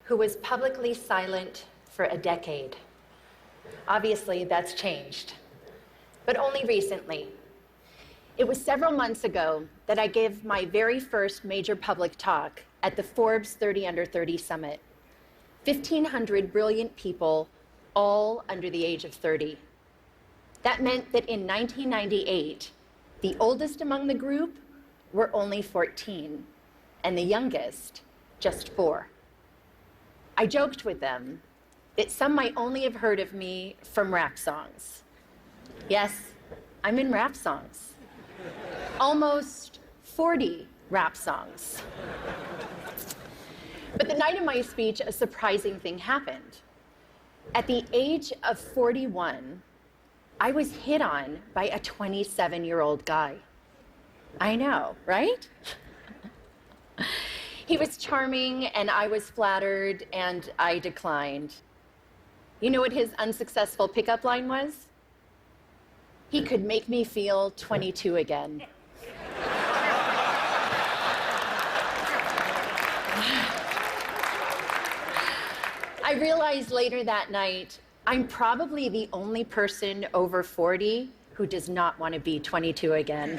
who was publicly silent for a decade. Obviously, that's changed, but only recently. It was several months ago that I gave my very first major public talk at the Forbes 30 Under 30 Summit. 1,500 brilliant people, all under the age of 30. That meant that in 1998, the oldest among the group were only 14, and the youngest just 4. I joked with them that some might only have heard of me from rap songs. Yes, I'm in rap songs. Almost 40 rap songs. But the night of my speech, a surprising thing happened. At the age of 41, I was hit on by a 27-year-old guy. I know, right? He was charming, and I was flattered, and I declined. You know what his unsuccessful pickup line was? He could make me feel 22 again. I realized later that night, I'm probably the only person over 40 who does not want to be 22 again.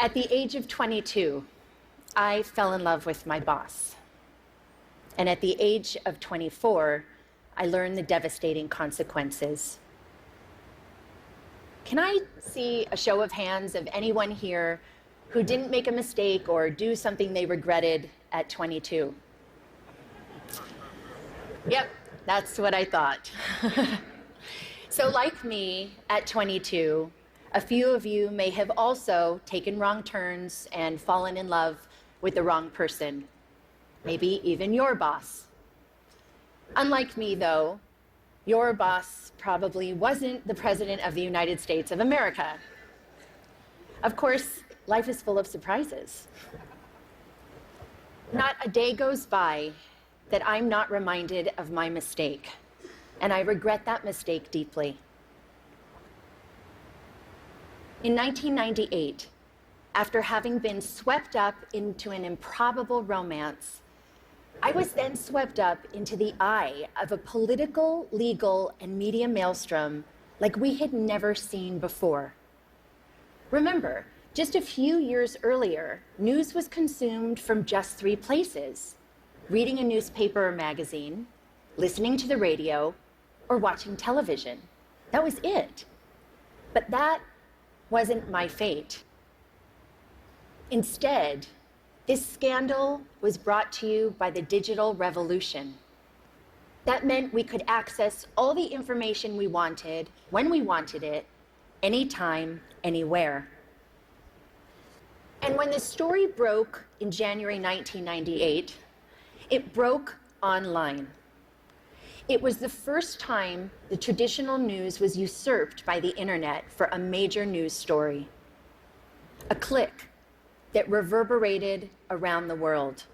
At the age of 22, I fell in love with my boss. And at the age of 24, I learned the devastating consequences. Can I see a show of hands of anyone here who didn't make a mistake or do something they regretted at 22? Yep, that's what I thought. So like me, at 22, a few of you may have also taken wrong turns and fallen in love with the wrong person, maybe even your boss. Unlike me, though, your boss probably wasn't the President of the United States of America. Of course, life is full of surprises. Not a day goes by that I'm not reminded of my mistake, and I regret that mistake deeply. In 1998, after having been swept up into an improbable romance, I was then swept up into the eye of a political, legal, and media maelstrom like we had never seen before. Remember, just a few years earlier, news was consumed from just 3 places: reading a newspaper or magazine, listening to the radio, or watching television. That was it. But that wasn't my fate. Instead, this scandal was brought to you by the digital revolution. That meant we could access all the information we wanted, when we wanted it, anytime, anywhere. And when the story broke in January 1998, it broke online. It was the first time the traditional news was usurped by the internet for a major news story. A click that reverberated around the world.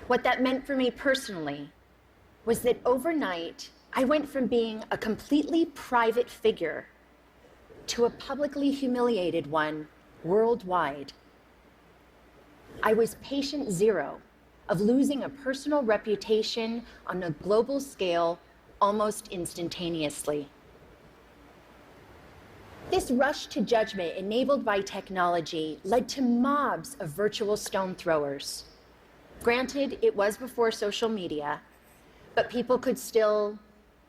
What that meant for me personally was that overnight, I went from being a completely private figure to a publicly humiliated one worldwide. I was patient zero of losing a personal reputation on a global scale almost instantaneously. This rush to judgment enabled by technology led to mobs of virtual stone throwers. Granted, it was before social media, but people could still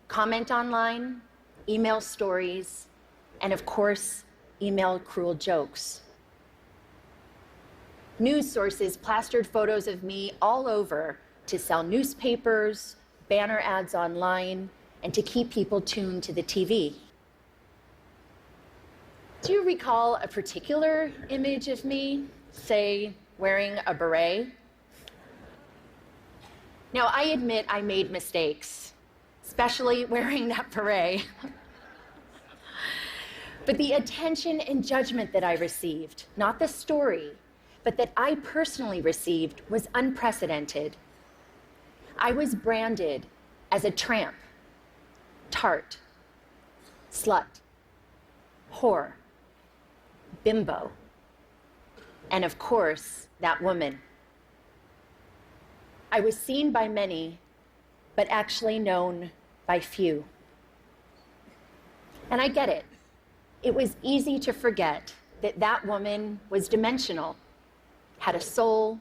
comment online, email stories, and of course, email cruel jokes. News sources plastered photos of me all over to sell newspapers, banner ads online, and to keep people tuned to the TV. Do you recall a particular image of me, say, wearing a beret? Now, I admit I made mistakes, especially wearing that beret. But the attention and judgment that I received, not the story, but that I personally received, was unprecedented. I was branded as a tramp, tart, slut, whore, bimbo, and of course, that woman. I was seen by many, but actually known by few. And I get it. It was easy to forget that that woman was dimensional, had a soul,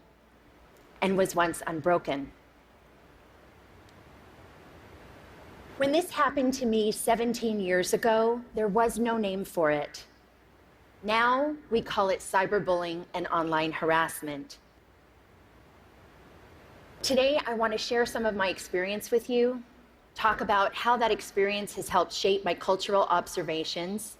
and was once unbroken. When this happened to me 17 years ago, there was no name for it. Now we call it cyberbullying and online harassment. Today, I want to share some of my experience with you, talk about how that experience has helped shape my cultural observations,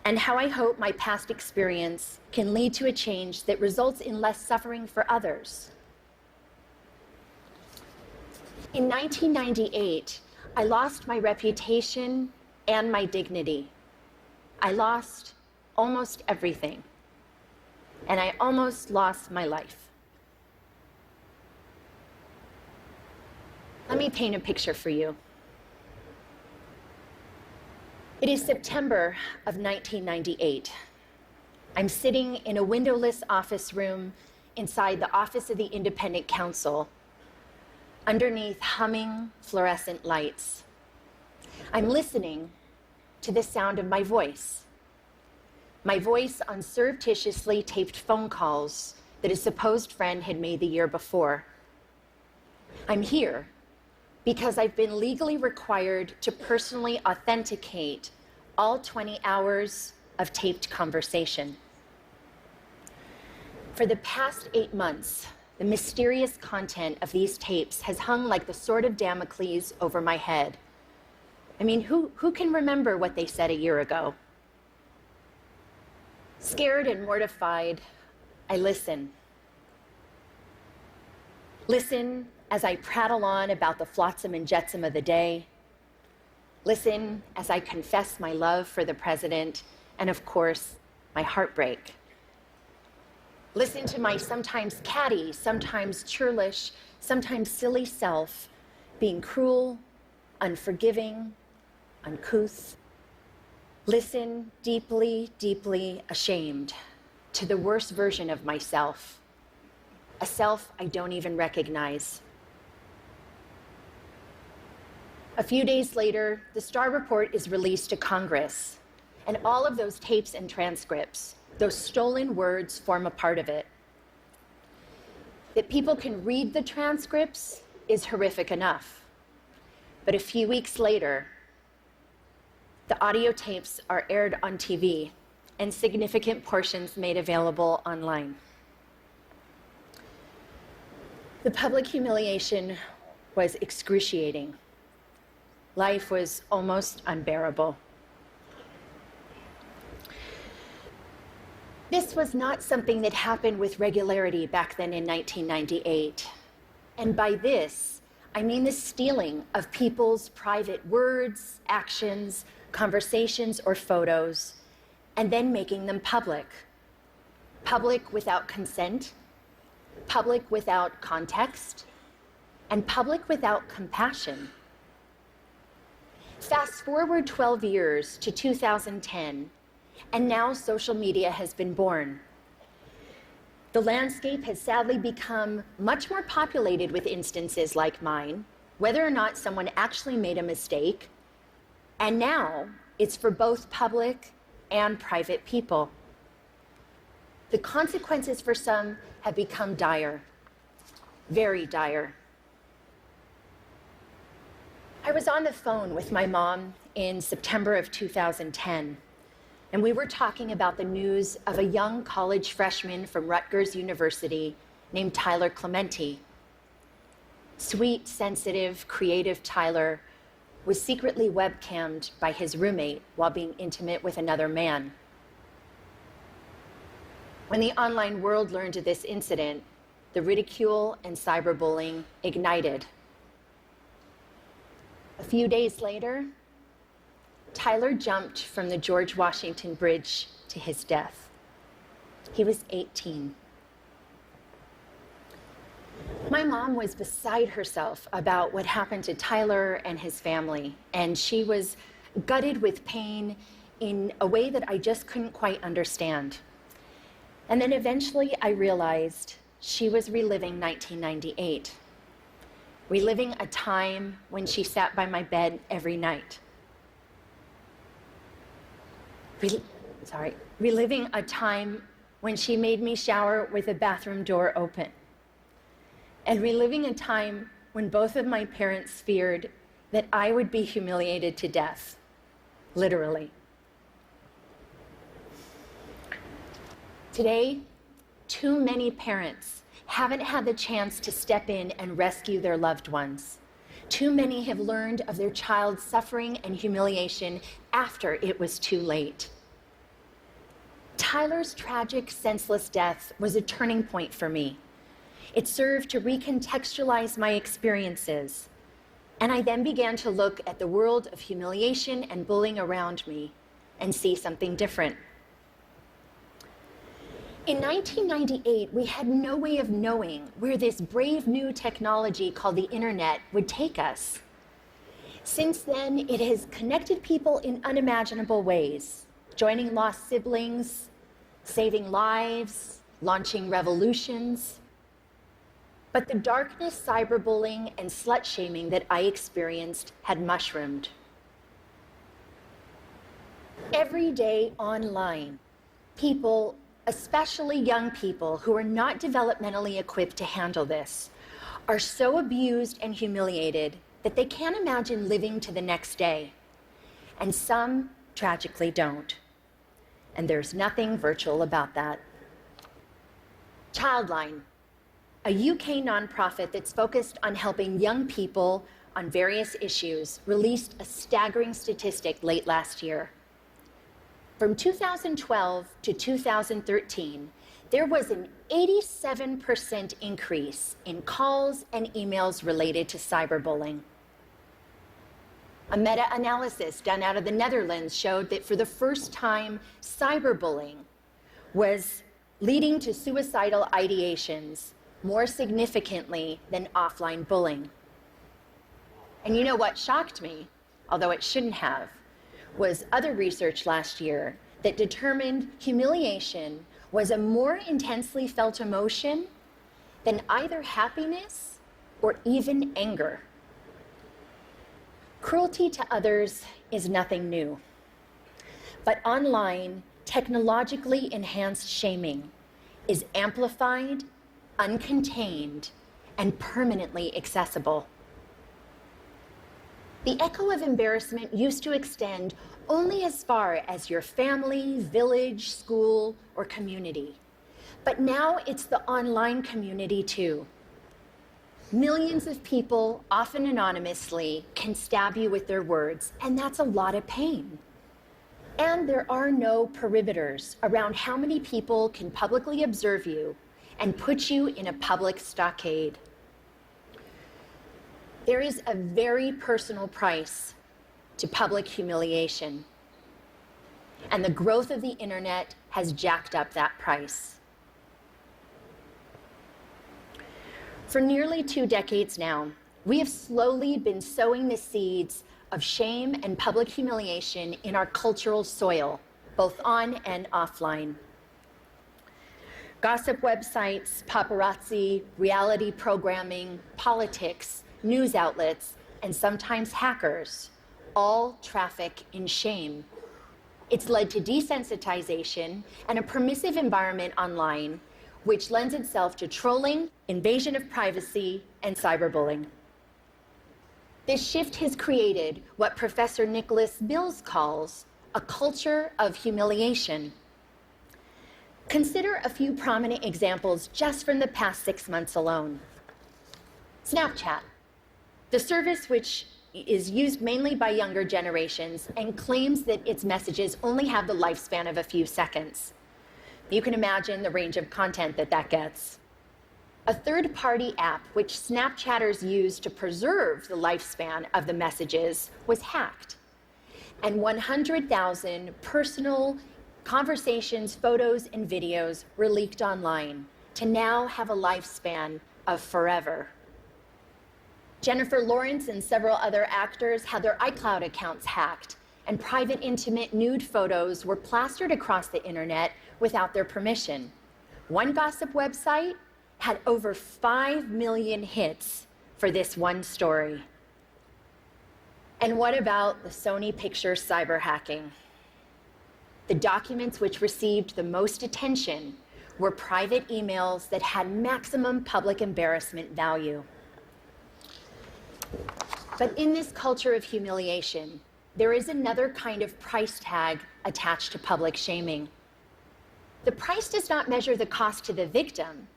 and how I hope my past experience can lead to a change that results in less suffering for others. In 1998, I lost my reputation and my dignity. I lost almost everything, and I almost lost my life. Let me paint a picture for you. It is September of 1998. I'm sitting in a windowless office room inside the office of the Independent Counsel, underneath humming fluorescent lights. I'm listening to the sound of my voice on surreptitiously taped phone calls that a supposed friend had made the year before. I'm here because I've been legally required to personally authenticate all 20 hours of taped conversation. For the past 8 months, the mysterious content of these tapes has hung like the sword of Damocles over my head. I mean, who can remember what they said a year ago? Scared and mortified, I listen. Listen as I prattle on about the flotsam and jetsam of the day. Listen as I confess my love for the president and, of course, my heartbreak. Listen to my sometimes catty, sometimes churlish, sometimes silly self being cruel, unforgiving, uncouth. Listen deeply, deeply ashamed to the worst version of myself, a self I don't even recognize. A few days later, the Starr Report is released to Congress, and all of those tapes and transcripts, those stolen words, form a part of it. That people can read the transcripts is horrific enough. But a few weeks later, the audio tapes are aired on TV and significant portions made available online. The public humiliation was excruciating. Life was almost unbearable. This was not something that happened with regularity back then in 1998. And by this, I mean the stealing of people's private words, actions, conversations, or photos, and then making them public. Public without consent, public without context, and public without compassion. Fast forward 12 years to 2010, and now social media has been born. The landscape has sadly become much more populated with instances like mine, whether or not someone actually made a mistake, and now it's for both public and private people. The consequences for some have become dire, very dire. I was on the phone with my mom in September of 2010, and we were talking about the news of a young college freshman from Rutgers University named Tyler Clementi. Sweet, sensitive, creative Tyler was secretly webcammed by his roommate while being intimate with another man. When the online world learned of this incident, the ridicule and cyberbullying ignited. A few days later, Tyler jumped from the George Washington Bridge to his death. He was 18. My mom was beside herself about what happened to Tyler and his family, and she was gutted with pain in a way that I just couldn't quite understand. And then eventually I realized she was reliving 1998, reliving a time when she sat by my bed every night. Reliving a time when she made me shower with the bathroom door open. And reliving a time when both of my parents feared that I would be humiliated to death, literally. Today, too many parents haven't had the chance to step in and rescue their loved ones. Too many have learned of their child's suffering and humiliation after it was too late. Tyler's tragic, senseless death was a turning point for me. It served to recontextualize my experiences, and I then began to look at the world of humiliation and bullying around me and see something different. In 1998, we had no way of knowing where this brave new technology called the internet would take us. Since then, it has connected people in unimaginable ways, joining lost siblings, saving lives, launching revolutions. But the darkness, cyberbullying, and slut-shaming that I experienced had mushroomed. Every day online, people, especially young people who are not developmentally equipped to handle this, are so abused and humiliated that they can't imagine living to the next day. And some tragically don't. And there's nothing virtual about that. Childline, a UK nonprofit that's focused on helping young people on various issues, released a staggering statistic late last year. From 2012 to 2013, there was an 87% increase in calls and emails related to cyberbullying. A meta-analysis done out of the Netherlands showed that for the first time, cyberbullying was leading to suicidal ideations more significantly than offline bullying. And you know what shocked me, although it shouldn't have, was other research last year that determined humiliation was a more intensely felt emotion than either happiness or even anger. Cruelty to others is nothing new, but online, technologically enhanced shaming is amplified, uncontained, and permanently accessible. The echo of embarrassment used to extend only as far as your family, village, school, or community. But now it's the online community too. Millions of people, often anonymously, can stab you with their words, and that's a lot of pain. And there are no perimeters around how many people can publicly observe you and put you in a public stockade. There is a very personal price to public humiliation, and the growth of the internet has jacked up that price. For nearly 2 decades now, we have slowly been sowing the seeds of shame and public humiliation in our cultural soil, both on and offline. Gossip websites, paparazzi, reality programming, politics, news outlets, and sometimes hackers all traffic in shame. It's led to desensitization and a permissive environment online, which lends itself to trolling, invasion of privacy, and cyberbullying. This shift has created what Professor Nicholas Mills calls a culture of humiliation. Consider a few prominent examples just from the past 6 months alone. Snapchat, the service which is used mainly by younger generations and claims that its messages only have the lifespan of a few seconds. You can imagine the range of content that gets. A third-party app which Snapchatters use to preserve the lifespan of the messages was hacked, and 100,000 personal conversations, photos, and videos were leaked online to now have a lifespan of forever. Jennifer Lawrence and several other actors had their iCloud accounts hacked, and private, intimate, nude photos were plastered across the internet without their permission. One gossip website had over 5 million hits for this one story. And what about the Sony Pictures cyber hacking? The documents which received the most attention were private emails that had maximum public embarrassment value. But in this culture of humiliation, there is another kind of price tag attached to public shaming. The price does not measure the cost to the victim,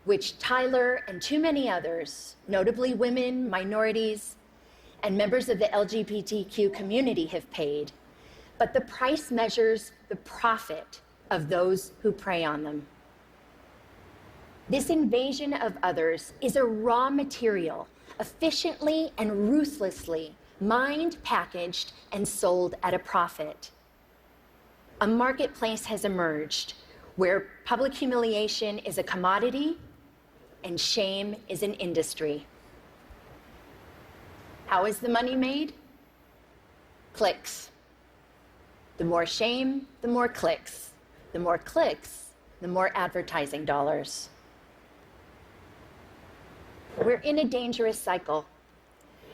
which Tyler and too many others, notably women, minorities, and members of the LGBTQ community have paid, but the price measures the profit of those who prey on them. This invasion of others is a raw material, efficiently and ruthlessly mined, packaged, and sold at a profit. A marketplace has emerged where public humiliation is a commodity and shame is an industry. How is the money made? Clicks. The more shame, the more clicks. The more clicks, the more advertising dollars. We're in a dangerous cycle.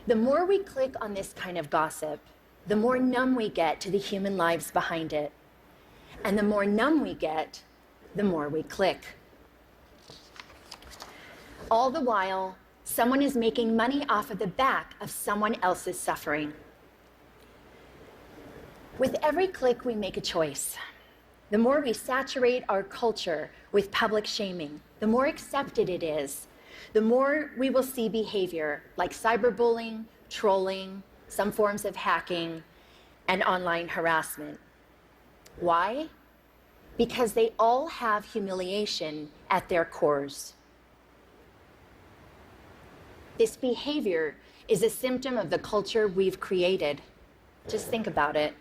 The more we click on this kind of gossip, the more numb we get to the human lives behind it. And the more numb we get, the more we click. All the while, someone is making money off of the back of someone else's suffering. With every click, we make a choice. The more we saturate our culture with public shaming, the more accepted it is, the more we will see behavior like cyberbullying, trolling, some forms of hacking, and online harassment. Why? Because they all have humiliation at their cores. This behavior is a symptom of the culture we've created. Just think about it.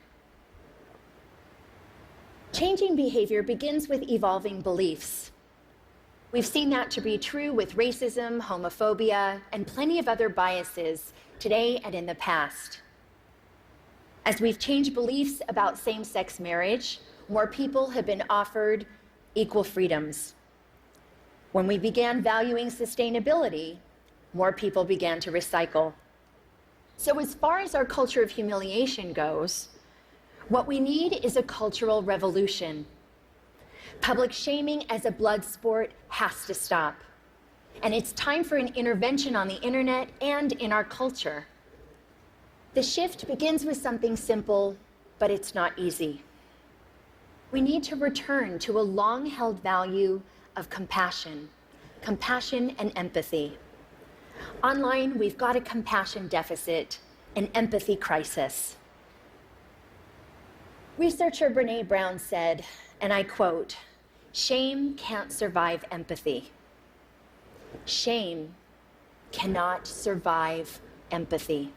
Changing behavior begins with evolving beliefs. We've seen that to be true with racism, homophobia, and plenty of other biases today and in the past. As we've changed beliefs about same-sex marriage, more people have been offered equal freedoms. When we began valuing sustainability, more people began to recycle. So as far as our culture of humiliation goes, what we need is a cultural revolution. Public shaming as a blood sport has to stop. And it's time for an intervention on the internet and in our culture. The shift begins with something simple, but it's not easy. We need to return to a long-held value of compassion and empathy. Online, we've got a compassion deficit, an empathy crisis. Researcher Brené Brown said, and I quote, "Shame can't survive empathy. Shame cannot survive empathy."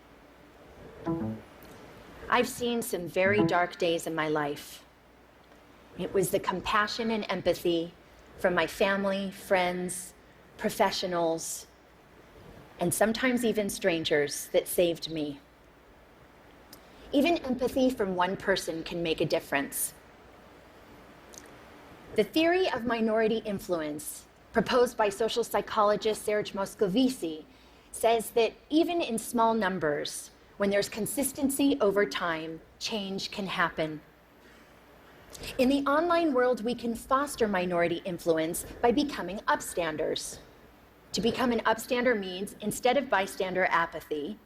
I've seen some very dark days in my life. It was the compassion and empathy from my family, friends, professionals, and sometimes even strangers that saved me. Even empathy from one person can make a difference. The theory of minority influence, proposed by social psychologist Serge Moscovici, says that even in small numbers, when there's consistency over time, change can happen. In the online world, we can foster minority influence by becoming upstanders. To become an upstander means, instead of bystander apathy,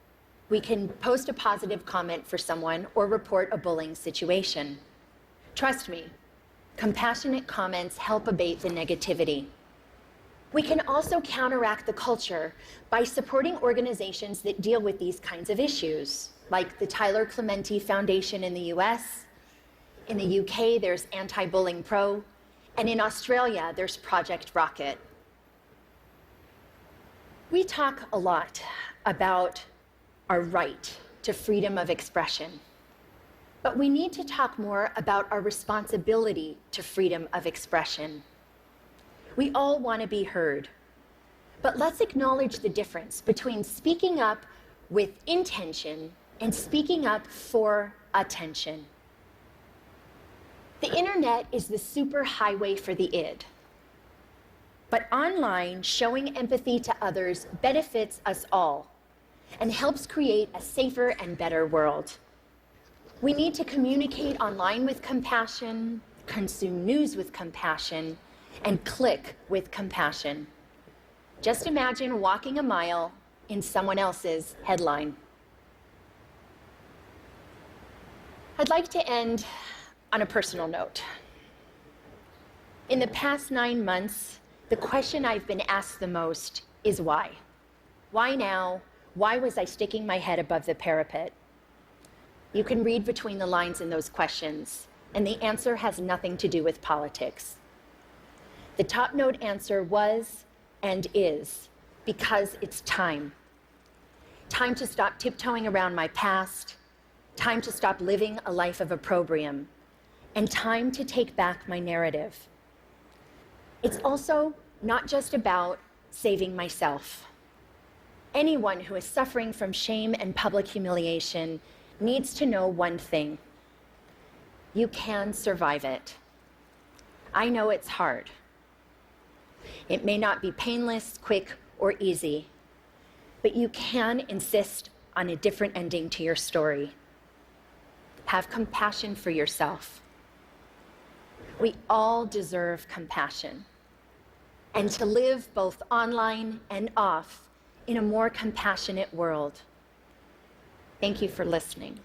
we can post a positive comment for someone or report a bullying situation. Trust me, compassionate comments help abate the negativity. We can also counteract the culture by supporting organizations that deal with these kinds of issues, like the Tyler Clementi Foundation in the US. In the UK, there's Anti-Bullying Pro, and in Australia, there's Project Rocket. We talk a lot about our right to freedom of expression, but we need to talk more about our responsibility to freedom of expression. We all want to be heard, but let's acknowledge the difference between speaking up with intention and speaking up for attention. The internet is the superhighway for the id. But online, showing empathy to others benefits us all and helps create a safer and better world. We need to communicate online with compassion, consume news with compassion, and click with compassion. Just imagine walking a mile in someone else's headline. I'd like to end on a personal note. In the past 9 months, the question I've been asked the most is why? Why now? Why was I sticking my head above the parapet? You can read between the lines in those questions, and the answer has nothing to do with politics. The top note answer was and is because it's time. Time to stop tiptoeing around my past, time to stop living a life of opprobrium, and time to take back my narrative. It's also not just about saving myself. Anyone who is suffering from shame and public humiliation needs to know one thing. You can survive it. I know it's hard. It may not be painless, quick, or easy, but you can insist on a different ending to your story. Have compassion for yourself. We all deserve compassion, and to live both online and off in a more compassionate world. Thank you for listening.